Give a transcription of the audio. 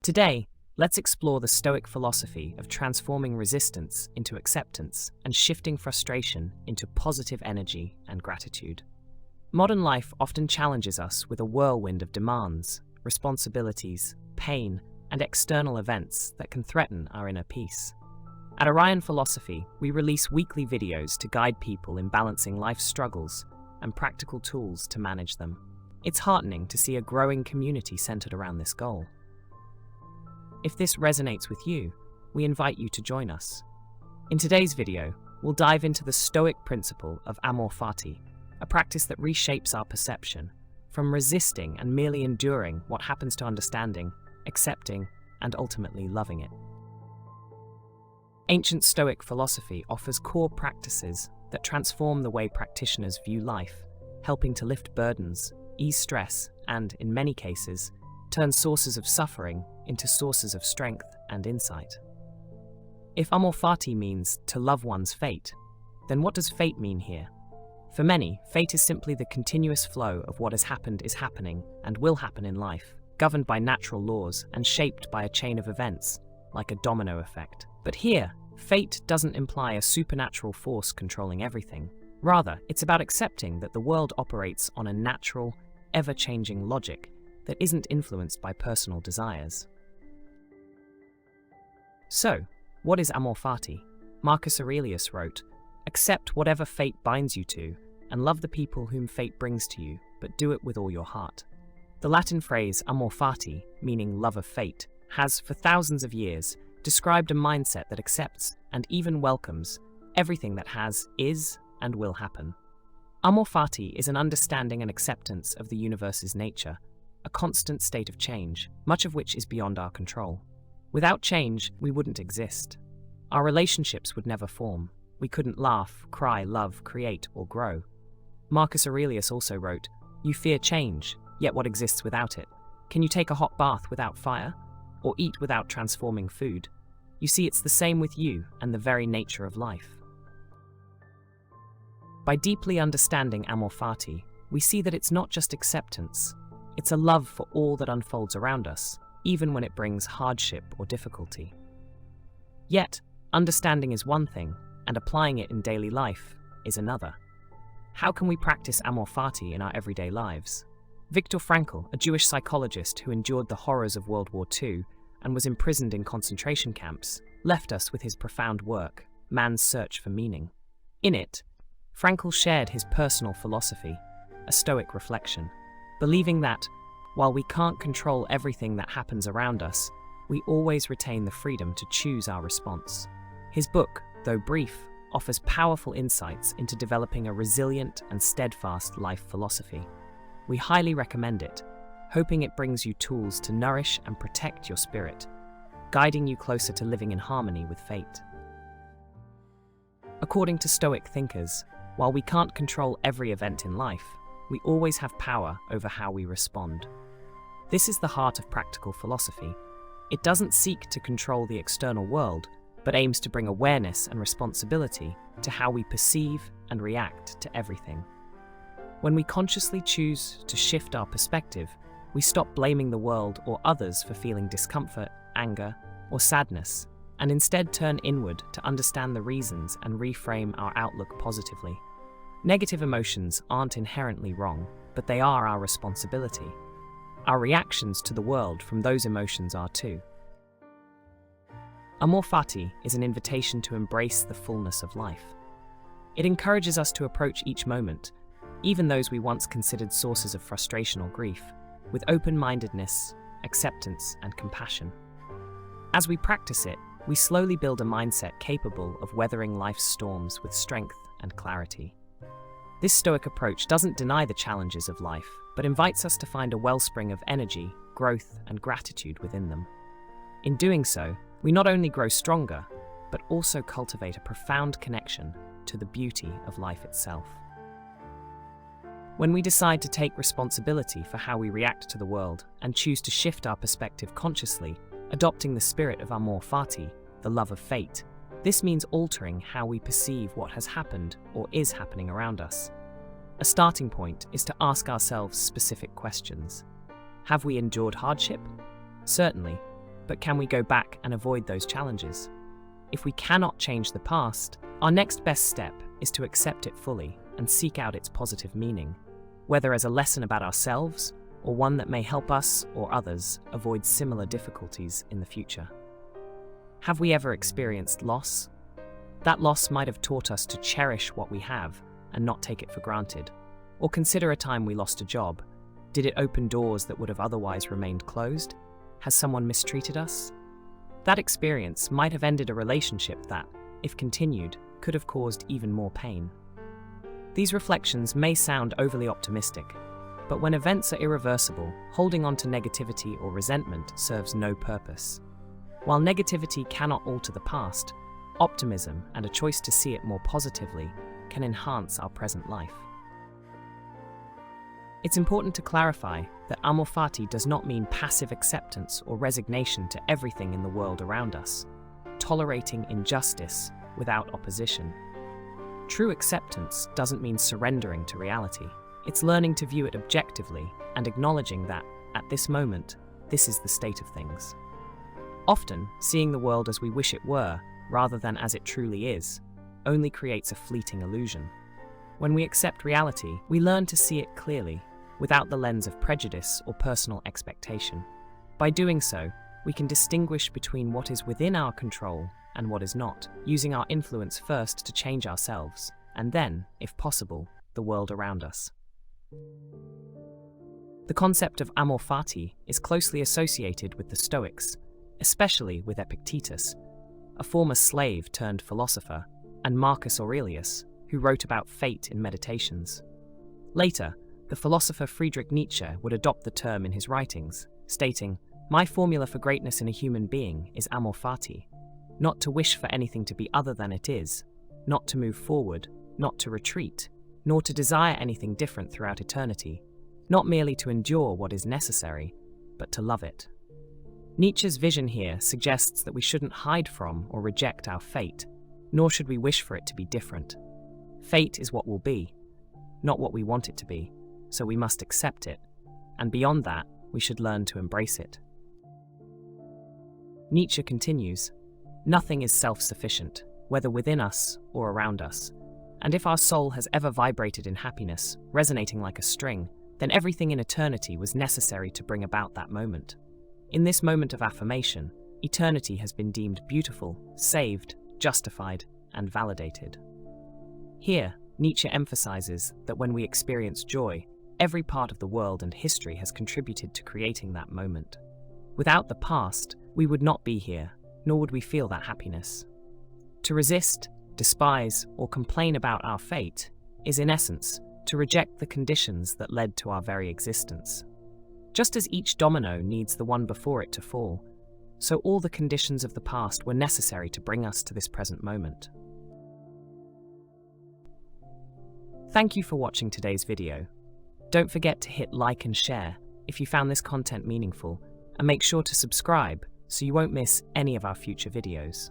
Today, let's explore the Stoic philosophy of transforming resistance into acceptance and shifting frustration into positive energy and gratitude. Modern life often challenges us with a whirlwind of demands, responsibilities, pain, and external events that can threaten our inner peace. At Orion Philosophy, we release weekly videos to guide people in balancing life's struggles and practical tools to manage them. It's heartening to see a growing community centered around this goal. If this resonates with you, we invite you to join us. In today's video, we'll dive into the Stoic principle of Amor Fati, a practice that reshapes our perception, from resisting and merely enduring what happens to understanding, accepting, and ultimately loving it. Ancient Stoic philosophy offers core practices that transform the way practitioners view life, helping to lift burdens, ease stress, and, in many cases, turn sources of suffering into sources of strength and insight. If Amor Fati means to love one's fate, then what does fate mean here? For many, fate is simply the continuous flow of what has happened is happening and will happen in life, governed by natural laws and shaped by a chain of events, like a domino effect. But here, fate doesn't imply a supernatural force controlling everything. Rather, it's about accepting that the world operates on a natural, ever-changing logic that isn't influenced by personal desires. So, what is Amor Fati? Marcus Aurelius wrote, "Accept whatever fate binds you to, and love the people whom fate brings to you, but do it with all your heart." The Latin phrase Amor Fati, meaning love of fate, has, for thousands of years, described a mindset that accepts and even welcomes everything that has, is, and will happen. Amor Fati is an understanding and acceptance of the universe's nature, a constant state of change, much of which is beyond our control. Without change, we wouldn't exist. Our relationships would never form. We couldn't laugh, cry, love, create, or grow. Marcus Aurelius also wrote, "You fear change, yet what exists without it? Can you take a hot bath without fire? Or eat without transforming food? You see, it's the same with you and the very nature of life." By deeply understanding Amor Fati, we see that it's not just acceptance. It's a love for all that unfolds around us, even when it brings hardship or difficulty. Yet, understanding is one thing, and applying it in daily life is another. How can we practice Amor Fati in our everyday lives? Viktor Frankl, a Jewish psychologist who endured the horrors of World War II and was imprisoned in concentration camps, left us with his profound work, Man's Search for Meaning. In it, Frankl shared his personal philosophy, a Stoic reflection, believing that, while we can't control everything that happens around us, we always retain the freedom to choose our response. His book, though brief, offers powerful insights into developing a resilient and steadfast life philosophy. We highly recommend it, hoping it brings you tools to nourish and protect your spirit, guiding you closer to living in harmony with fate. According to Stoic thinkers, while we can't control every event in life, we always have power over how we respond. This is the heart of practical philosophy. It doesn't seek to control the external world, but aims to bring awareness and responsibility to how we perceive and react to everything. When we consciously choose to shift our perspective, we stop blaming the world or others for feeling discomfort, anger, or sadness, and instead turn inward to understand the reasons and reframe our outlook positively. Negative emotions aren't inherently wrong, but they are our responsibility. Our reactions to the world from those emotions are too. Amor Fati is an invitation to embrace the fullness of life. It encourages us to approach each moment, even those we once considered sources of frustration or grief, with open-mindedness, acceptance, and compassion. As we practice it, we slowly build a mindset capable of weathering life's storms with strength and clarity. This Stoic approach doesn't deny the challenges of life, but invites us to find a wellspring of energy, growth, and gratitude within them. In doing so, we not only grow stronger, but also cultivate a profound connection to the beauty of life itself. When we decide to take responsibility for how we react to the world and choose to shift our perspective consciously, adopting the spirit of Amor Fati, the love of fate, this means altering how we perceive what has happened or is happening around us. A starting point is to ask ourselves specific questions. Have we endured hardship? Certainly. But can we go back and avoid those challenges? If we cannot change the past, our next best step is to accept it fully and seek out its positive meaning, whether as a lesson about ourselves or one that may help us or others avoid similar difficulties in the future. Have we ever experienced loss? That loss might have taught us to cherish what we have and not take it for granted. Or consider a time we lost a job. Did it open doors that would have otherwise remained closed? Has someone mistreated us? That experience might have ended a relationship that, if continued, could have caused even more pain. These reflections may sound overly optimistic, but when events are irreversible, holding on to negativity or resentment serves no purpose. While negativity cannot alter the past, optimism and a choice to see it more positively can enhance our present life. It's important to clarify that Amor Fati does not mean passive acceptance or resignation to everything in the world around us, tolerating injustice without opposition. True acceptance doesn't mean surrendering to reality. It's learning to view it objectively and acknowledging that, at this moment, this is the state of things. Often, seeing the world as we wish it were, rather than as it truly is, only creates a fleeting illusion. When we accept reality, we learn to see it clearly, without the lens of prejudice or personal expectation. By doing so, we can distinguish between what is within our control and what is not, using our influence first to change ourselves, and then, if possible, the world around us. The concept of Amor Fati is closely associated with the Stoics, especially with Epictetus, a former slave turned philosopher, and Marcus Aurelius, who wrote about fate in Meditations. Later, the philosopher Friedrich Nietzsche would adopt the term in his writings, stating, "My formula for greatness in a human being is Amor Fati, not to wish for anything to be other than it is, not to move forward, not to retreat, nor to desire anything different throughout eternity, not merely to endure what is necessary, but to love it." Nietzsche's vision here suggests that we shouldn't hide from or reject our fate, nor should we wish for it to be different. Fate is what will be, not what we want it to be, so we must accept it, and beyond that, we should learn to embrace it. Nietzsche continues, "Nothing is self-sufficient, whether within us or around us, and if our soul has ever vibrated in happiness, resonating like a string, then everything in eternity was necessary to bring about that moment. In this moment of affirmation, eternity has been deemed beautiful, saved, justified, and validated." Here, Nietzsche emphasizes that when we experience joy, every part of the world and history has contributed to creating that moment. Without the past, we would not be here, nor would we feel that happiness. To resist, despise, or complain about our fate is, in essence, to reject the conditions that led to our very existence. Just as each domino needs the one before it to fall, so all the conditions of the past were necessary to bring us to this present moment. Thank you for watching today's video. Don't forget to hit like and share if you found this content meaningful, and make sure to subscribe so you won't miss any of our future videos.